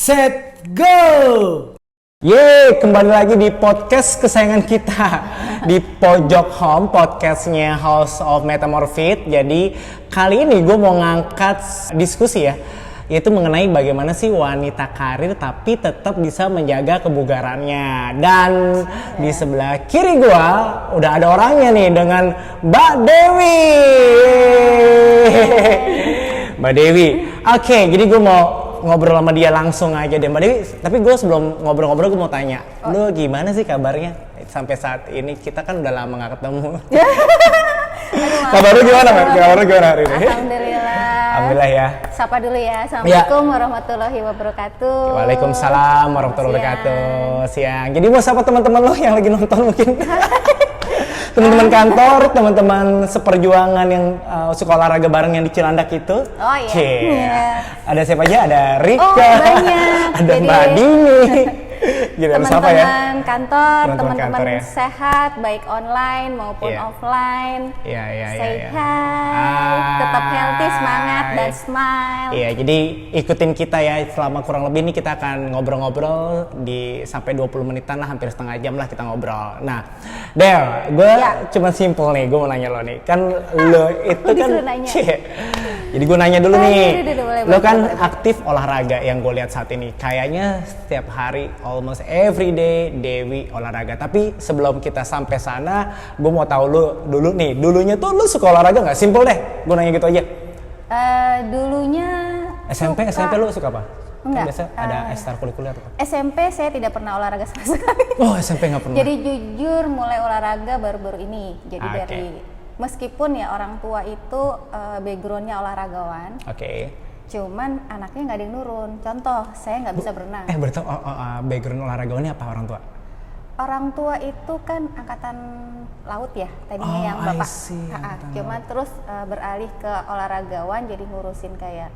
set, go! Yeay, kembali lagi di podcast kesayangan kita di Pojok Home, podcastnya House of Metamorphic. Jadi kali ini gue mau ngangkat diskusi ya, yaitu mengenai bagaimana sih wanita karir tapi tetap bisa menjaga kebugarannya. Dan di sebelah kiri gue udah ada orangnya nih dengan Mbak Dewi. Mbak Dewi, oke, jadi gue mau ngobrol sama dia langsung aja deh Mbak Dewi. Tapi gue sebelum ngobrol-ngobrol gue mau tanya, lu gimana sih kabarnya sampai saat ini? Kita kan udah lama gak ketemu. Kabar lu gimana Mbak? Kabar lu gimana hari ini? Alhamdulillah. Alhamdulillah ya. Sapa dulu ya. Assalamualaikum warahmatullahi wabarakatuh. Waalaikumsalam warahmatullahi wabarakatuh. Siang. Jadi mau sapa teman-teman lo yang lagi nonton mungkin? Teman-teman kantor, teman-teman seperjuangan yang suka olahraga bareng yang di Cilandak itu. Oh iya. Yeah. Ada siapa aja? Ada Rika. Oh banyak. Ada Mbak Dini. Teman-teman kantor, teman-teman ya? Sehat, baik online maupun offline. Sehat, tetap healthy, semangat dan smile. Iya, jadi ikutin kita ya selama kurang lebih nih kita akan ngobrol-ngobrol di sampai 20 menitan lah, hampir setengah jam lah kita ngobrol. Nah, Del, gue cuma simple nih, gue mau nanya lo nih, kan lo itu kan, jadi gue nanya dulu nih, lo kan aktif olahraga yang gue lihat saat ini, kayaknya setiap hari almost every day Dewi olahraga. Tapi sebelum kita sampai sana, gue mau tahu lu dulu nih. Dulunya tuh lu suka olahraga nggak? Simple deh. Gue nanya gitu aja. Dulunya SMP lu suka apa? Enggak. Kan biasa ada ekstrakurikuler. SMP saya tidak pernah olahraga sama sekali. Oh, SMP nggak pernah. Jadi jujur mulai olahraga baru-baru ini. Jadi dari meskipun ya orang tua itu backgroundnya olahragawan. Cuman anaknya nggak ada yang nurun. Contoh, saya nggak bisa berenang. Berarti background olahragawannya apa orang tua? Orang tua itu kan angkatan laut ya, tadinya yang bapak. Cuman terus beralih ke olahragawan, jadi ngurusin kayak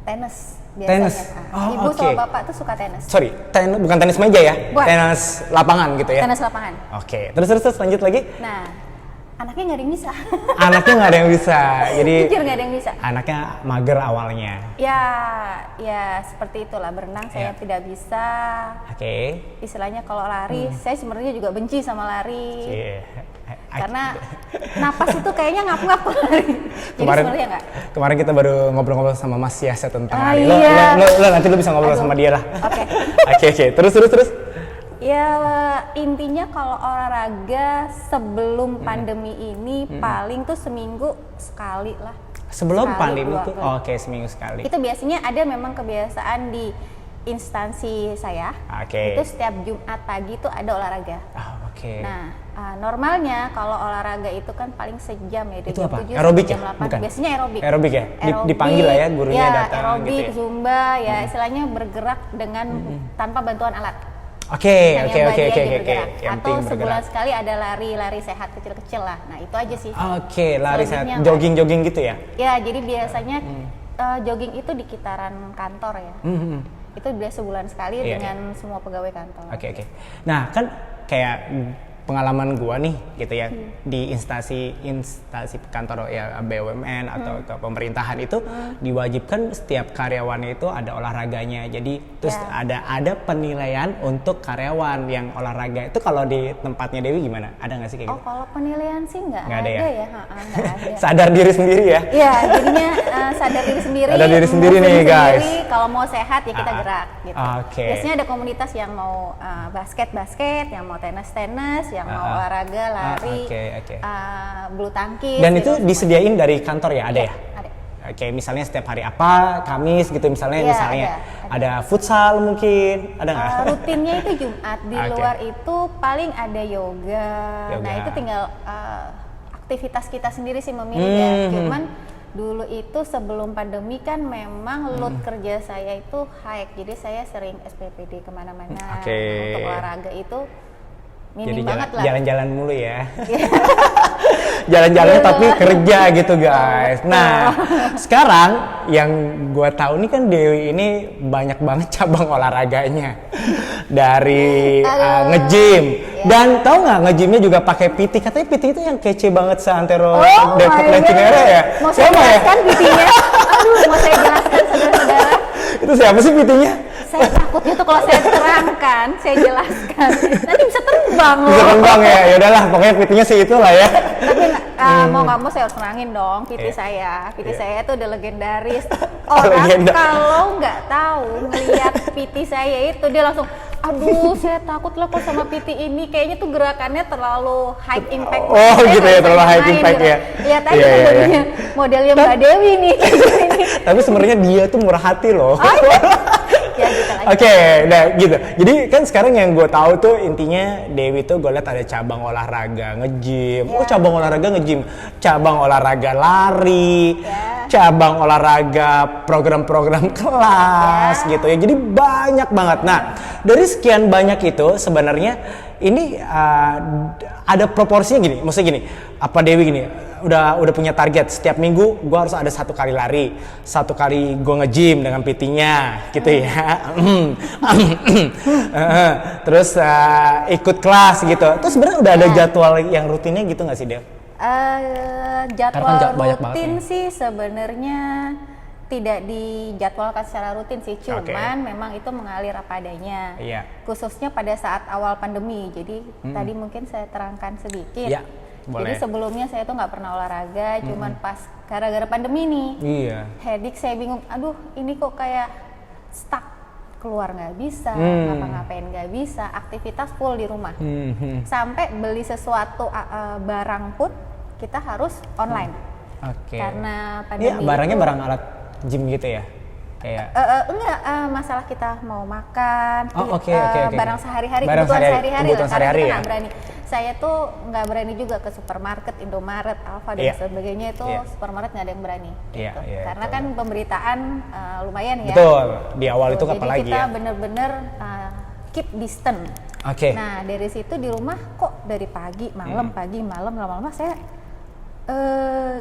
tenis biasanya. Ibu sama bapak tuh suka tenis. Sorry, bukan tenis meja ya? Tenis lapangan gitu ya? Tenis lapangan. Terus lanjut lagi. Nah, anaknya nggak ada yang bisa. Anaknya nggak ada yang bisa, jadi jujur nggak ada yang bisa. Anaknya mager awalnya. Ya seperti itulah, berenang saya tidak bisa. Istilahnya kalau lari, saya sebenarnya juga benci sama lari. Karena napas itu kayaknya ngap-ngap lari. Jadi sebenarnya nggak. Kemarin kita baru ngobrol-ngobrol sama Mas Yasa tentang lari. Lo nanti lo bisa ngobrol sama dia lah. Oke. Terus. Ya intinya kalau olahraga sebelum pandemi ini paling tuh seminggu sekali lah. Sebelum pandemi tuh? Seminggu sekali. Itu biasanya ada memang kebiasaan di instansi saya. Itu setiap Jumat pagi tuh ada olahraga. Nah normalnya kalau olahraga itu kan paling sejam ya. Itu apa? Aerobik ya? Bukan? Biasanya aerobik. Aerobik ya? Dipanggil lah ya gurunya datang aerobik, gitu ya? Zumba ya istilahnya bergerak dengan tanpa bantuan alat. Oke. Atau sebulan sekali ada lari sehat kecil-kecil lah. Nah itu aja sih. Lari sehat, jogging gitu ya? Ya, jadi biasanya jogging itu di sekitaran kantor ya. Itu biasa sebulan sekali dengan semua pegawai kantor. Nah kan kayak pengalaman gua nih gitu ya di instansi kantor ya BUMN atau ke pemerintahan itu diwajibkan setiap karyawannya itu ada olahraganya. Jadi terus ada penilaian untuk karyawan yang olahraga. Itu kalau di tempatnya Dewi gimana? Ada nggak sih kayak gitu? Kalau penilaian sih nggak ada ya. Nggak ada. Sadar diri sendiri ya? Iya, jadinya sadar diri sendiri. Sadar diri sendiri nih guys. Kalau mau sehat ya kita gerak gitu. Biasanya ada komunitas yang mau basket, yang mau tenis, yang mau olahraga, lari, bulu tangkis. Dan itu disediain dari kantor ya? Ada ya? Ada. Misalnya setiap hari apa, Kamis gitu misalnya ada futsal mungkin, ada nggak? Rutinnya itu Jumat, di luar itu paling ada yoga. Nah itu tinggal aktivitas kita sendiri sih memilih ya. Cuman dulu itu sebelum pandemi kan memang load kerja saya itu high, jadi saya sering SPPD kemana-mana. Untuk olahraga itu minim banget lah. Jalan-jalan mulu ya. Jalan-jalan tapi kerja gitu guys. Nah sekarang yang gue tahu nih kan Dewi ini banyak banget cabang olahraganya. Dari nge-gym. Dan tahu nggak nge-gymnya juga pakai PT. Katanya PT itu yang kece banget seantero Depok dan Cinere ya. Mau saya jelaskan PT-nya? Aduh, mau saya jelaskan saudara-saudara. Itu siapa sih PT-nya? Saya takutnya tuh kalau saya terangkan, saya jelaskan, nanti bisa terbang loh. Bisa terbang ya, ya udahlah pokoknya PT-nya sih itulah ya. Tapi mau nggak mau saya harus nerangin dong PT saya. PT saya tuh udah legendaris. Orang kalau nggak tahu ngelihat PT saya itu dia langsung, aduh saya takut loh kok sama PT ini, kayaknya tuh gerakannya terlalu high impact. Oh gitu ya, terlalu high impact gitu. ya. Ya tadi modelnya Mbak Dewi nih. Tapi sebenarnya dia tuh murah hati loh. Ya gitu lah. Oke, nah gitu. Jadi kan sekarang yang gue tahu tuh intinya Dewi tuh gue lihat ada cabang olahraga nge-gym. Oh cabang olahraga nge-gym, cabang olahraga lari, cabang olahraga program-program kelas gitu ya. Jadi banyak banget. Nah dari sekian banyak itu sebenarnya ini ada proporsinya gini. Maksudnya gini, apa Dewi gini? Udah punya target setiap minggu gue harus ada 1 kali lari, 1 kali gue nge-gym dengan PT-nya gitu ya. Terus ikut kelas gitu. Terus sebenarnya udah ada jadwal yang rutinnya gitu nggak sih Dev? Jadwal banyak rutin sih sebenarnya tidak dijadwalkan secara rutin sih, cuman memang itu mengalir apa adanya. Khususnya pada saat awal pandemi. Jadi tadi mungkin saya terangkan sedikit. Jadi sebelumnya saya tuh nggak pernah olahraga, cuman pas gara-gara pandemi nih, headache saya bingung, aduh ini kok kayak stuck, keluar nggak bisa, ngapa-ngapain nggak bisa, aktivitas full di rumah, sampai beli sesuatu barang pun kita harus online, karena pandemi. Barangnya barang alat gym gitu ya? Enggak, masalah kita mau makan, barang sehari-hari, kebutuhan sehari-hari lah, karena kita ya? nggak berani. Saya tuh nggak berani juga ke supermarket, Indomaret, Alfa dan sebagainya itu supermarket nggak ada yang berani. Gitu. Karena kan pemberitaan lumayan ya. Betul, di awal itu apalagi ya. Jadi kita bener-bener keep distance. Nah dari situ di rumah kok dari pagi, malam, lama-lama saya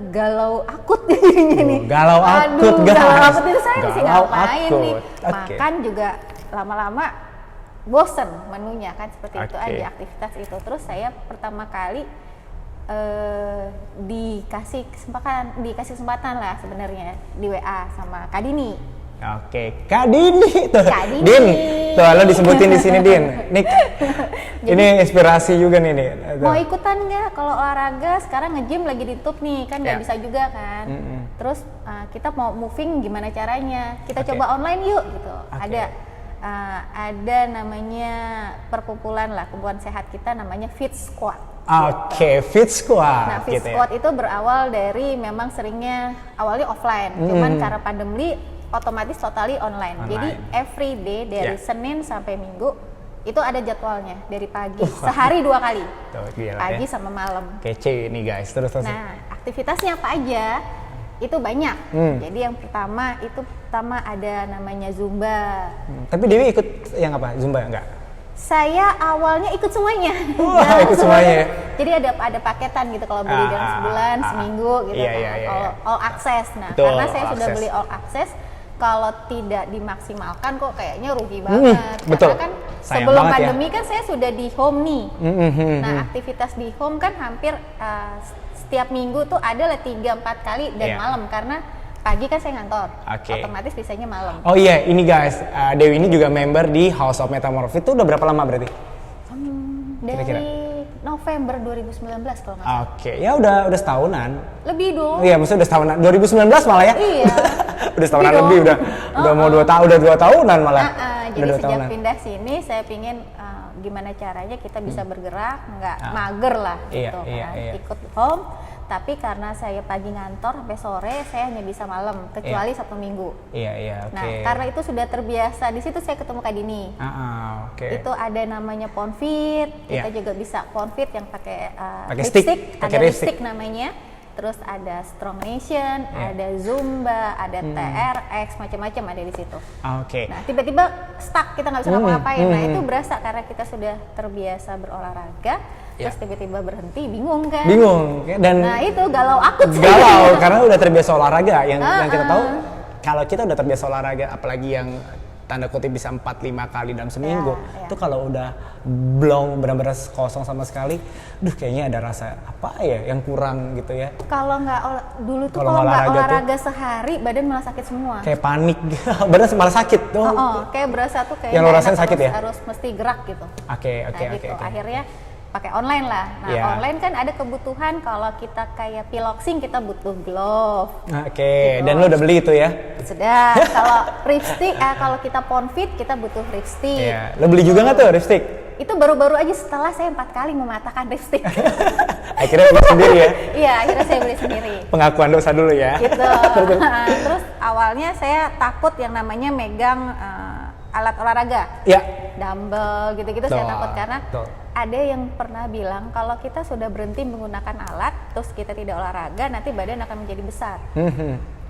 galau akut jadinya nih. Galau akut, guys. Galau akut itu saya mesti ngapain nih? Makan juga lama-lama bosen menunya kan seperti itu aja aktivitas itu. Terus saya pertama kali dikasih kesempatan lah sebenarnya di WA sama Kak Dini. Kak Dini tuh. Din, tuh lo disebutin di sini Din. Nik, ini inspirasi juga nih. Mau ikutan nggak? Kalau olahraga sekarang nge-gym lagi ditutup nih, kan nggak bisa juga kan. Terus kita mau moving gimana caranya? Kita coba online yuk gitu. Ada namanya perkumpulan sehat kita namanya Fit Squad. Fit Squad. Nah, Fit Squad itu berawal dari memang seringnya awalnya offline, cuman karena pandemi otomatis totally online. Jadi every day dari Senin sampai Minggu itu ada jadwalnya dari pagi, sehari 2 kali. Pagi sama malam. Kece nih guys, terus. Nah, aktivitasnya apa aja? Itu banyak. Jadi yang pertama ada namanya Zumba. Tapi Dewi ikut yang apa? Zumba enggak? Saya awalnya ikut semuanya. Ikut semuanya. Jadi ada paketan gitu kalau beli dalam sebulan, seminggu gitu kan. All access. Nah, karena saya sudah beli all access, kalau tidak dimaksimalkan kok kayaknya rugi banget. Karena kan sebelum pandemi kan saya sudah di home nih. Nah, aktivitas di home kan hampir setiap minggu tuh ada lah 3-4 kali dan malam, karena pagi kan saya ngantor, otomatis biasanya malam. Oh iya, ini guys, Dewi ini juga member di House of Metamorph. Itu udah berapa lama berarti? Dari November 2019 kalau nggak salah. Ya udah setahunan. Lebih dong. Iya, maksudnya udah setahunan. 2019 malah ya? Iya. Udah setahunan lebih, udah mau 2 tahun, udah 2 tahunan malah. Jadi sejak pindah sini saya pingin gimana caranya kita bisa bergerak, nggak mager lah gitu kan. Ikut home, tapi karena saya pagi ngantor sampai sore, saya hanya bisa malam, kecuali Sabtu Minggu. Nah, karena itu sudah terbiasa, di situ saya ketemu Kak Dini. Itu ada namanya Ponfit, kita juga bisa Ponfit yang pakai lipstick, ada lipstick namanya. Terus ada Strong Nation, ada Zumba, ada TRX, macam-macam ada di situ. Nah, tiba-tiba stuck, kita nggak bisa ngapa-ngapain. Nah, itu berasa karena kita sudah terbiasa berolahraga, terus tiba-tiba berhenti, bingung kan? Dan nah itu galau akut. Karena udah terbiasa olahraga. Yang kita tahu, kalau kita udah terbiasa olahraga, apalagi yang tanda kutip bisa 4-5 kali dalam seminggu, Ya. itu kalau udah belum benar-benar kosong sama sekali, kayaknya ada rasa apa ya yang kurang gitu ya. Kalau nggak dulu tuh Kalau kalau nggak olahraga olahraga sehari badan malah sakit semua. Kayak panik, badan malah sakit tuh. Kayak berasa tuh kayak Yang lo nggak rasain enak, sakit ya? harus mesti gerak gitu. Oke. Gitu. Akhirnya pakai online lah. Nah, Yeah. online kan ada kebutuhan kalau kita kayak piloxing kita butuh glove. Oke, Gitu. dan lo udah beli itu ya? Sudah. Kalau lipstick, kalau kita ponfit kita butuh lipstick. Iya. Lo beli juga nggak tuh lipstick? Itu baru-baru aja setelah saya 4 kali mematahkan lipstick. Akhirnya beli sendiri ya? Iya, akhirnya saya beli sendiri. Pengakuan dosa dulu ya? Gitu. Terus awalnya saya takut yang namanya megang alat olahraga. Ya. Dumbbell gitu-gitu saya takut karena Betul. ada yang pernah bilang kalau kita sudah berhenti menggunakan alat terus kita tidak olahraga nanti badan akan menjadi besar.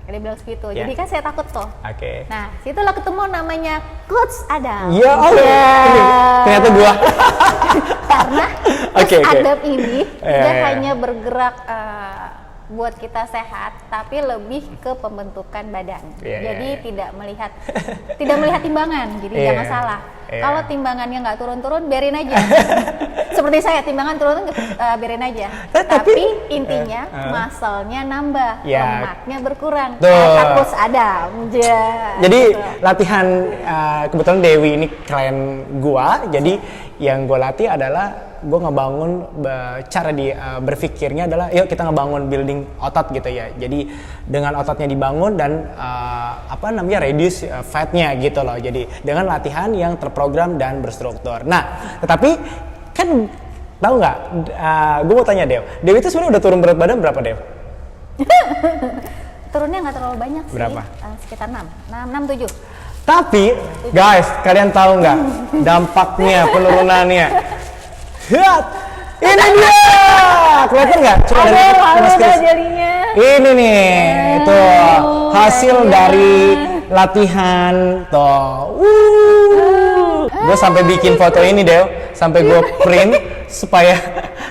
Dia bilang segitu. Ya. Jadi kan saya takut tuh. Oke. Nah, situlah ketemu namanya Coach Adam. Ya, ini ternyata gua. Karena Coach Oke. Adam ini dia Ya. hanya bergerak buat kita sehat, tapi lebih ke pembentukan badan. Iya, Jadi iya. tidak melihat timbangan. Jadi Iya. jangan salah. Iya. Kalau timbangannya nggak turun-turun, biarin aja. Seperti saya, timbangan turun biarin aja. Tapi intinya muscle-nya nambah, Iya. lemaknya berkurang. Tuh. Coach Adam. Jadi Gitu. latihan kebetulan Dewi ini klien gua, jadi yang gua latih adalah gua ngebangun cara berpikirnya adalah yuk kita ngebangun building otot gitu ya. Jadi dengan ototnya dibangun dan reduce fatnya gitu loh. Jadi dengan latihan yang terprogram dan berstruktur. Nah, tetapi kan tahu nggak? Gue mau tanya Dewi itu sebenarnya udah turun berat badan berapa Dew? Turunnya nggak terlalu banyak sih. Berapa? Sekitar 6, 7. Tapi guys, kalian tahu nggak dampaknya penurunannya? Lihat, ini dia, kelihatan nggak? Coba dari screen. jadinya. Ini nih, tuh hasil dari latihan tuh. Gue sampai bikin foto ini Dew, sampai gue print supaya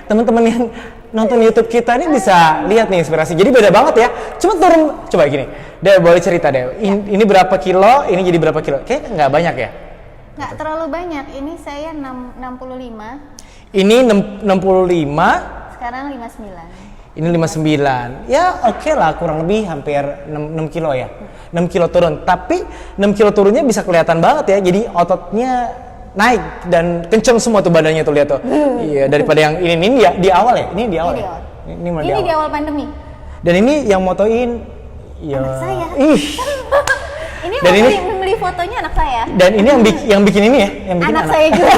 teman-teman yang nonton YouTube kita ini bisa lihat nih inspirasi. Jadi beda banget ya. Coba gini. Dew boleh cerita Dew. Ini berapa kilo? Ini jadi berapa kilo? Kayaknya nggak banyak ya? Nggak terlalu banyak. Ini saya 65. Ini 65. Sekarang 59. Ini 59. Ya oke lah, kurang lebih hampir 6 kilo ya. 6 kilo turun. Tapi 6 kilo turunnya bisa kelihatan banget ya. Jadi ototnya naik dan kenceng semua tuh badannya tuh, lihat tuh. Iya, daripada yang ini ya di awal ya. Ini di awal. Ini Ya? di Ini Ini di awal pandemi. Dan ini yang motoin ya. Anak saya. Ih. Ini Dan waktu ini- membeli fotonya anak saya. Dan ini yang bikin ini ya, yang bikin Anak saya juga.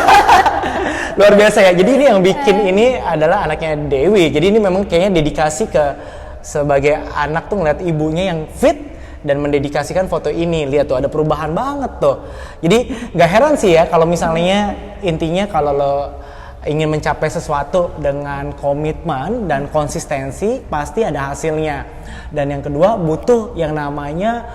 luar biasa ya. Jadi ini yang bikin ini adalah anaknya Dewi. Jadi ini memang kayaknya dedikasi ke sebagai anak tuh ngeliat ibunya yang fit dan mendedikasikan foto ini. Lihat tuh ada perubahan banget tuh. Jadi nggak heran sih ya kalau misalnya intinya kalau lo ingin mencapai sesuatu dengan komitmen dan konsistensi pasti ada hasilnya. Dan yang kedua butuh yang namanya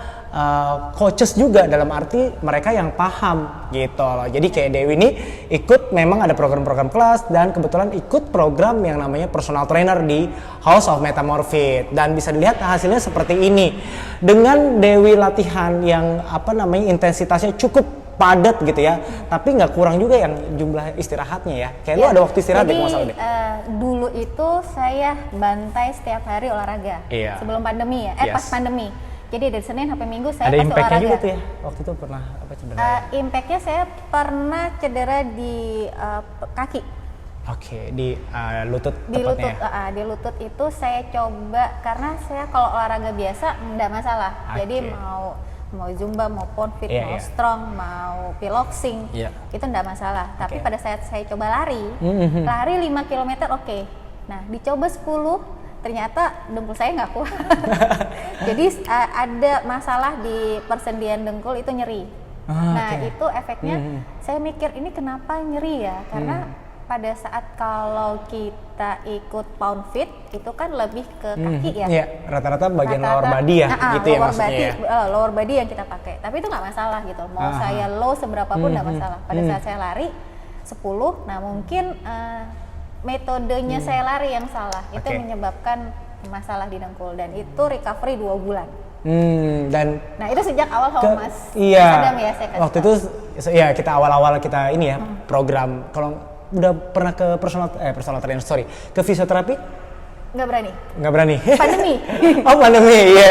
coaches juga, dalam arti mereka yang paham gitu loh. Jadi kayak Dewi ini ikut, memang ada program-program kelas dan kebetulan ikut program yang namanya personal trainer di House of Metamorphic dan bisa dilihat hasilnya seperti ini. Dengan Dewi latihan yang intensitasnya cukup padat gitu ya, tapi nggak kurang juga yang jumlah istirahatnya ya. Kayak lu ada waktu istirahat deh, Jadi, nggak salah deh. dulu itu saya bantai setiap hari olahraga. Iya. Sebelum pandemi ya, Yes. pas pandemi. Jadi dari Senin sampai Minggu saya Ada pasti impact-nya olahraga. juga tuh ya. Waktu itu pernah cedera. Impactnya saya pernah cedera di kaki. Oke, di lutut Di lutut, tepatnya. di lutut itu saya coba karena saya kalau olahraga biasa enggak masalah. Jadi Oke. mau zumba, mau ponfit, Iya, mau iya. strong, mau piloxing, Iya. itu enggak masalah. Tapi Oke. pada saat saya coba lari, Mhm. lari 5 km oke. Nah, dicoba 10, ternyata dengkul saya nggak kuat. Jadi ada masalah di persendian dengkul itu nyeri. Nah, oke. itu efeknya saya mikir ini kenapa nyeri ya? Karena pada saat kalau kita ikut pound fit itu kan lebih ke kaki ya. Iya, rata-rata bagian Rata-rata- lower body ya, gitu ya lower maksudnya body, ya. lower body yang kita pakai. Tapi itu nggak masalah gitu. Mau saya low seberapa pun nggak masalah. Pada saat saya lari 10, nah mungkin metodenya saya lari yang salah. Itu Oke. menyebabkan masalah di dengkul dan itu recovery 2 bulan. Dan Nah itu sejak awal sama Mas iya, Adam ya saya kasih waktu tahu. itu ya kita awal-awal kita ini ya program. Kalau udah pernah ke personal trainer, sorry, ke fisioterapi? Nggak berani. Nggak berani. Pandemi. Oh pandemi, iya,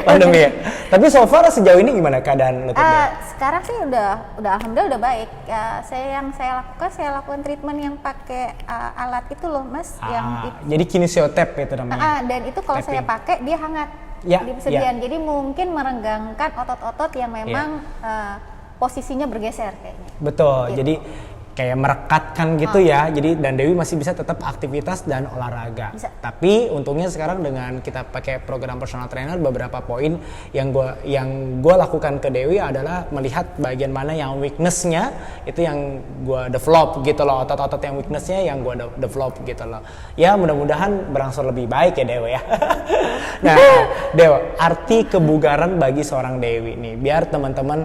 pandemi ya. Tapi so far sejauh ini gimana keadaan lututnya? Sekarang sih udah alhamdulillah udah baik. Ya, saya lakukan treatment yang pakai alat itu loh Mas, Jadi kinesiotap itu namanya. Dan itu kalau saya pakai dia hangat. Ya, di persediaan. Jadi mungkin merenggangkan otot-otot yang memang posisinya bergeser kayaknya. Betul. Gitu. Jadi kayak merekatkan gitu ya. Jadi dan Dewi masih bisa tetap aktivitas dan olahraga. Bisa. Tapi untungnya sekarang dengan kita pakai program personal trainer, beberapa poin yang gua lakukan ke Dewi adalah melihat bagian mana yang weakness-nya itu yang gua develop gitu loh. Otot-otot yang weakness-nya yang gua develop gitu loh. Ya mudah-mudahan berangsur lebih baik ya Dewi ya. Nah, Dewi, arti kebugaran bagi seorang Dewi nih, biar teman-teman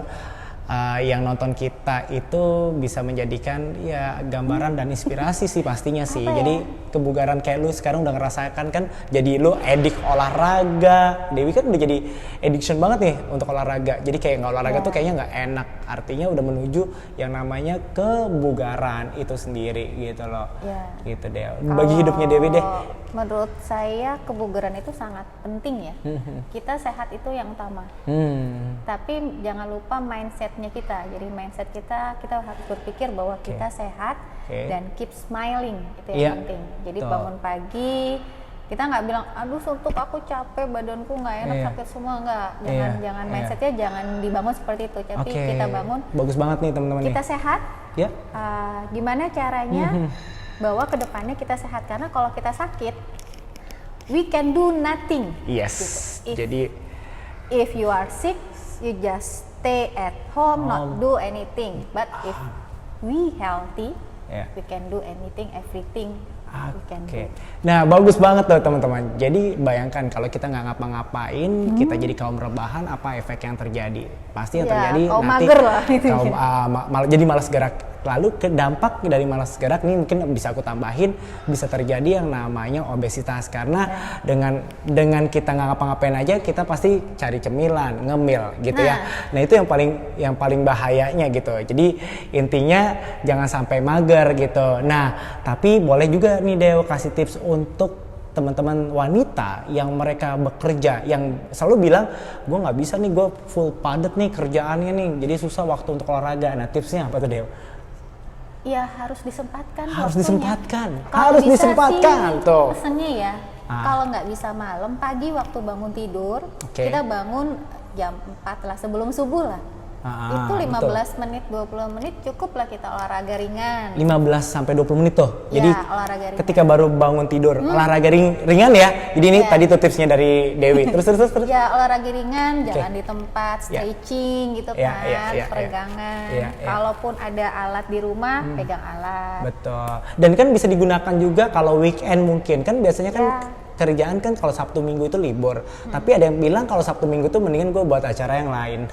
yang nonton kita itu bisa menjadikan ya gambaran dan inspirasi sih pastinya sih. Jadi kebugaran kayak lu sekarang udah ngerasakan kan, jadi lu edik olahraga. Dewi kan udah jadi addiction banget nih untuk olahraga. Jadi kayak nggak olahraga tuh kayaknya nggak enak. Artinya udah menuju yang namanya kebugaran itu sendiri gitu loh. Gitu deh. Bagi hidupnya Dewi deh. Menurut saya kebugaran itu sangat penting ya. Kita sehat itu yang utama. Tapi jangan lupa mindsetnya kita. Jadi mindset kita harus berpikir bahwa kita sehat dan keep smiling, itu yang penting. Jadi bangun pagi kita nggak bilang aduh suntuk aku capek, badanku nggak enak, sakit semua, nggak. Jangan mindsetnya jangan dibangun seperti itu. Tapi kita bangun. Bagus banget nih teman-teman. Kita sehat. Gimana caranya? Bahwa kedepannya kita sehat, karena kalau kita sakit we can do nothing. Yes. Jadi if you are sick you just stay at home, not do anything. But if we healthy we can do anything, everything we can do. Nah bagus banget tuh teman-teman. Jadi bayangkan kalau kita nggak ngapa-ngapain, kita jadi kaum rebahan, apa efek yang terjadi? Pasti yang terjadi kaum nanti mager lah, itu jadi malas gerak. Lalu dampak dari malas gerak ini mungkin bisa aku tambahin, bisa terjadi yang namanya obesitas, karena dengan kita nggak ngapa-ngapain aja kita pasti cari cemilan, ngemil gitu ya. Nah itu yang paling bahayanya gitu. Jadi intinya jangan sampai mager gitu. Nah tapi boleh juga nih Dew kasih tips untuk teman-teman wanita yang mereka bekerja, yang selalu bilang gue nggak bisa nih, gue full padat nih kerjaannya nih, jadi susah waktu untuk olahraga. Nah tipsnya apa tuh Dew? Ya harus disempatkan. Harus disempatkan tuh. Pesannya ya, kalau nggak bisa malam, pagi waktu bangun tidur, kita bangun jam 4 lah, sebelum subuh lah. Itu 15 menit, 20 menit cukup lah kita olahraga ringan. 15 sampai 20 menit tuh. Jadi olahraga ringan. Ketika baru bangun tidur, olahraga ringan ya. Jadi ini tadi tuh tipsnya dari Dewi. Terus. Ya olahraga ringan, jangan di tempat, stretching gitu kan, peregangan. Kalaupun ada alat di rumah, pegang alat. Betul. Dan kan bisa digunakan juga kalau weekend mungkin. Kan biasanya kan kerjaan kan kalau Sabtu Minggu itu libur. Tapi ada yang bilang kalau Sabtu Minggu tuh mendingan gue buat acara yang lain.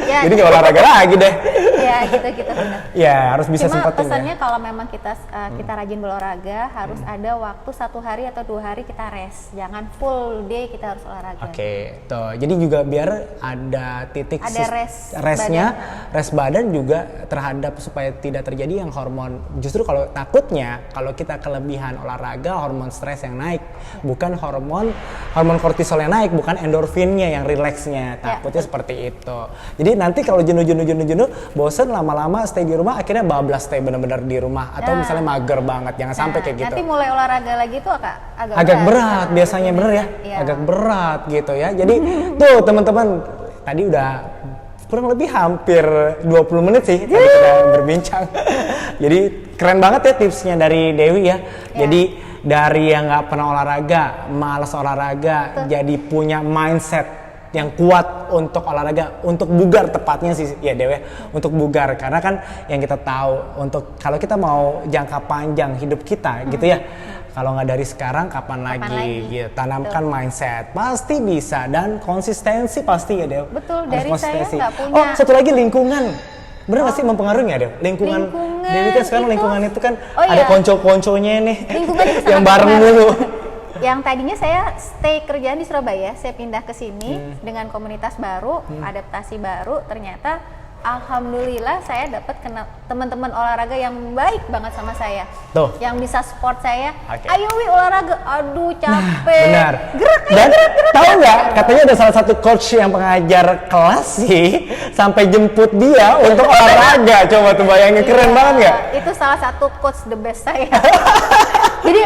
Jadi gak olahraga lagi deh. Ya gitu benar. Ya harus bisa sempetin. Pesannya kalau memang kita rajin berolahraga, harus ada waktu 1 hari atau 2 hari kita rest. Jangan full day kita harus olahraga. Tuh. Jadi juga biar ada titik rest badan juga terhadap supaya tidak terjadi yang hormon. Justru kalau takutnya kalau kita kelebihan olahraga, hormon stres yang naik. Bukan hormon kortisol yang naik, bukan endorfinnya yang rileksnya. Takutnya seperti itu. Jadi nanti kalau jenuh, bosen lama-lama stay di rumah, akhirnya bablas stay benar-benar di rumah, atau misalnya mager banget. Jangan sampai kayak gitu. Nanti mulai olahraga lagi tuh agak berat biasanya, bener ya? Agak berat gitu ya. Jadi tuh teman-teman, tadi udah kurang lebih hampir 20 menit sih tadi kita berbincang. Jadi keren banget ya tipsnya dari Dewi ya. Jadi dari yang nggak pernah olahraga, malas olahraga, jadi punya mindset yang kuat untuk olahraga, untuk bugar tepatnya sih ya Dewi, untuk bugar. Karena kan yang kita tahu, untuk kalau kita mau jangka panjang hidup kita gitu ya, kalau nggak dari sekarang kapan lagi? Gitu. Tanamkan mindset, pasti bisa, dan konsistensi pasti ya Dewi. Betul, dari saya nggak punya. Oh satu lagi, lingkungan. Bener gak sih mempengaruhi nggak Dew? Lingkungan Dewi kan sekarang lingkungan itu kan ada konco-konconya nih yang bareng mulu. Yang tadinya saya stay kerjaan di Surabaya, saya pindah ke sini dengan komunitas baru, adaptasi baru, ternyata alhamdulillah saya dapat kenal teman-teman olahraga yang baik banget sama saya. Tuh. Yang bisa support saya. Oke. Ayo Wi olahraga. Aduh capek. Benar. Gerak. Dan tahu nggak? Katanya ada salah satu coach yang pengajar kelas sih sampai jemput dia untuk olahraga. Coba tuh bayangin, keren banget nggak? Itu salah satu coach the best saya. Jadi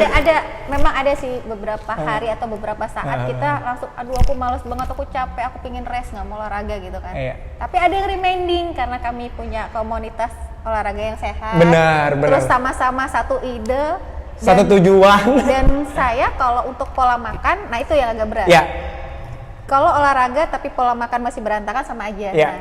kadang memang ada sih beberapa hari atau beberapa saat kita langsung, aduh aku malas banget, aku capek, aku pingin rest, nggak mau olahraga gitu kan. Iya. Tapi ada yang reminding karena kami punya komunitas olahraga yang sehat. Benar. Terus sama-sama satu ide. Satu tujuan. Dan saya kalau untuk pola makan, nah itu yang agak berat. Ya. Kalau olahraga tapi pola makan masih berantakan sama aja. Ya. Nah,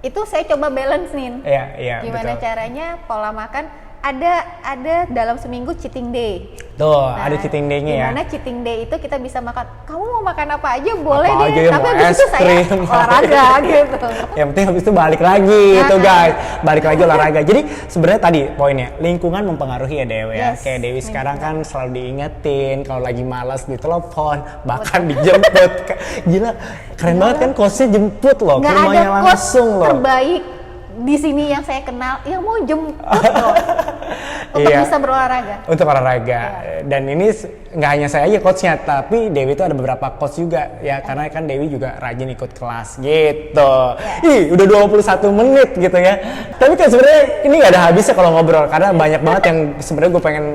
itu saya coba balance nih. Iya, Gimana betul. caranya pola makan ada dalam seminggu cheating day. Tuh, ada cheating day-nya ya. Gimana cheating day itu kita bisa makan, kamu mau makan apa aja boleh Apa deh, aja, tapi mau habis es itu saya krim, olahraga gitu. Yang penting habis itu balik lagi itu guys, balik lagi olahraga. Jadi sebenarnya tadi poinnya lingkungan mempengaruhi ya Dewi ya. Yes, Kayak Dewi sekarang kan selalu diingetin kalau lagi malas ditelepon, bahkan dijemput. Gila, keren banget kan coachnya jemput loh, ke Nggak rumahnya ada coach langsung loh. terbaik di sini yang saya kenal yang mau jemput loh untuk Iya. bisa berolahraga. Untuk olahraga. Dan ini nggak hanya saya aja coachnya, tapi Dewi itu ada beberapa coach juga ya, karena kan Dewi juga rajin ikut kelas gitu. Ih, udah 21 menit gitu ya. Tapi kan sebenarnya ini nggak ada habisnya kalau ngobrol, karena banyak banget yang sebenarnya gue pengen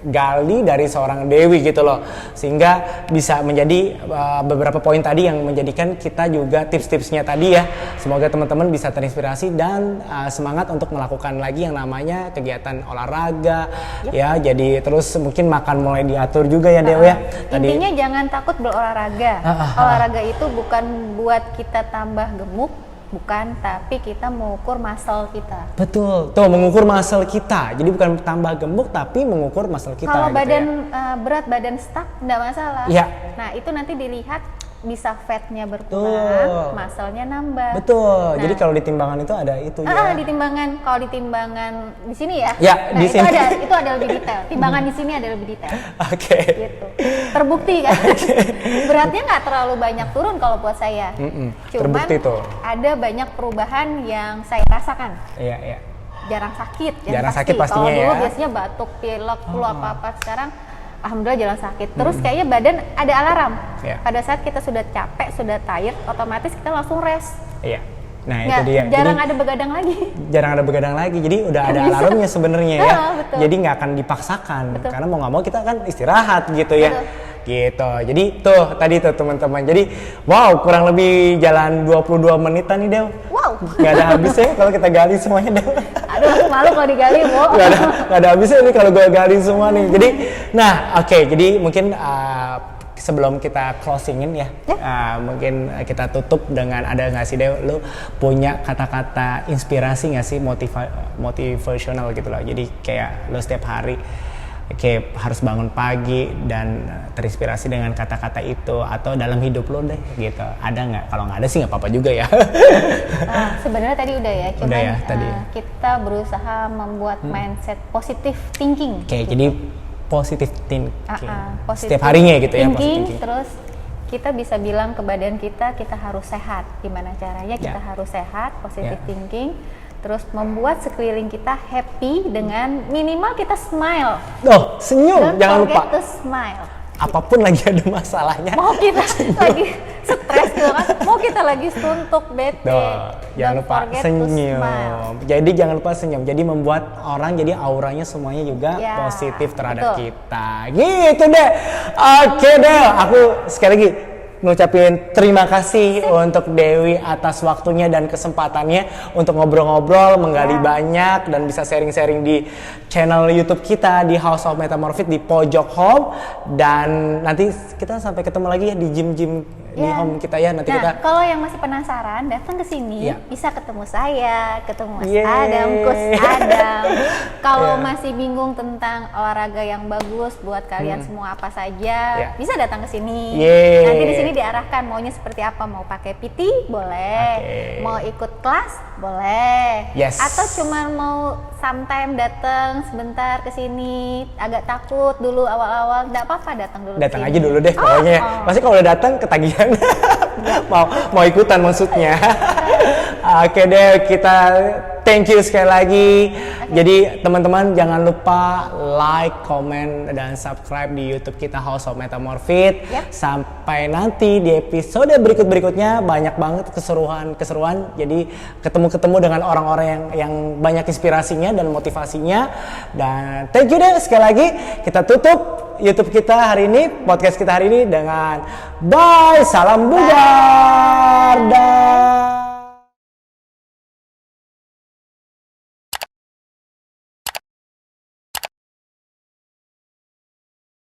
gali dari seorang Dewi gitu loh, sehingga bisa menjadi beberapa poin tadi yang menjadikan kita juga tips-tipsnya tadi ya. Semoga teman-teman bisa terinspirasi dan semangat untuk melakukan lagi yang namanya kegiatan olahraga ya. Jadi terus mungkin makan mulai diatur juga ya Dewi ya. Intinya jangan takut berolahraga. Olahraga itu bukan buat kita tambah gemuk, bukan, tapi kita mengukur muscle kita. Betul, tuh mengukur muscle kita. Jadi bukan tambah gemuk tapi mengukur muscle kita. Kalau gitu badan ya. berat, badan stuck, nggak masalah. Iya. Nah itu nanti dilihat bisa fatnya berkurang, muscle-nya nambah. Betul. Nah, Jadi kalau di timbangan itu ada itu ya. di timbangan, kalau di timbangan di sini ya. Ya, nah, di sini. itu ada lebih detail. Timbangan di sini ada lebih detail. Oke. Gitu. Terbukti kan. Beratnya nggak terlalu banyak turun kalau buat saya. Cuman Terbukti tuh. ada banyak perubahan yang saya rasakan. Iya. Jarang sakit, Jarang sakit pastinya kalau dulu ya. biasanya batuk, pilek, flu apa-apa, sekarang alhamdulillah jarang sakit. Terus kayaknya badan ada alarm. Iya. Pada saat kita sudah capek, sudah tired, otomatis kita langsung rest. Iya. Nah, Nggak, itu dia. jarang Jadi, ada begadang lagi. jarang ada begadang lagi. Jadi udah ada Bisa. alarmnya sebenarnya ya. Betul. Jadi nggak akan dipaksakan. Betul. Karena mau nggak mau kita kan istirahat gitu ya. Betul. Gitu. Jadi tuh tadi tuh teman-teman. Jadi wow, kurang lebih jalan 22 menitan nih Del. Wow. Nggak ada habisnya kalau kita gali semuanya Del. Aduh, aku malu kalau digali, Bu. Nggak ada habisnya nih kalau gue gali semua nih. Jadi, nah oke, jadi mungkin sebelum kita closingin ya, mungkin kita tutup dengan ada nggak sih Dew, lu punya kata-kata inspirasi nggak sih, motivational gitu loh. Jadi kayak lu setiap hari kayak harus bangun pagi dan terinspirasi dengan kata-kata itu, atau dalam hidup lo deh gitu, ada nggak? Kalau nggak ada sih nggak apa-apa juga ya. Sebenarnya tadi udah ya, cuman Udah ya, tadi. Kita berusaha membuat mindset positive thinking. Oke, jadi positive thinking Positive setiap harinya gitu ya, thinking, positive thinking. terus kita bisa bilang ke badan kita harus sehat. Gimana caranya kita harus sehat, positive thinking. Terus membuat sekeliling kita happy dengan minimal kita smile. Oh, senyum, jangan lupa. Don't forget to smile. Apapun lagi ada masalahnya. Mau kita lagi stres gitu kan, mau kita lagi suntuk, bete. Jangan don't lupa forget to senyum. smile. Jadi jangan lupa senyum. Jadi membuat orang jadi auranya semuanya juga Ya, positif terhadap betul. kita. Gitu deh. Oke deh, aku sekali lagi ngucapin terima kasih untuk Dewi atas waktunya dan kesempatannya untuk ngobrol-ngobrol, menggali banyak dan bisa sharing-sharing di channel YouTube kita di House of Metamorphic di pojok home. Dan nanti kita sampai ketemu lagi ya di gym-gym di home kita ya. Nanti kita kalau yang masih penasaran datang ke sini bisa ketemu saya, ketemu Mas Yeay. Adam, Coach Adam. Kalau masih bingung tentang olahraga yang bagus buat kalian semua apa saja, bisa datang ke sini. Yeay. Nanti di sini diarahkan maunya seperti apa, mau pakai PT boleh, mau ikut kelas boleh, Yes. atau cuma mau sometime datang sebentar ke sini, agak takut dulu awal-awal, enggak apa-apa datang dulu. Datang aja dulu deh pokoknya. Pasti kalau udah datang ketagihan. mau ikutan maksudnya. Oke deh, kita thank you sekali lagi. Jadi teman-teman jangan lupa like, comment, dan subscribe di YouTube kita House of Metamorphic. Sampai nanti di episode berikutnya banyak banget keseruan. Jadi ketemu dengan orang-orang yang banyak inspirasinya dan motivasinya. Dan thank you deh sekali lagi. Kita tutup YouTube kita hari ini, podcast kita hari ini dengan bye, salam bugar, dah.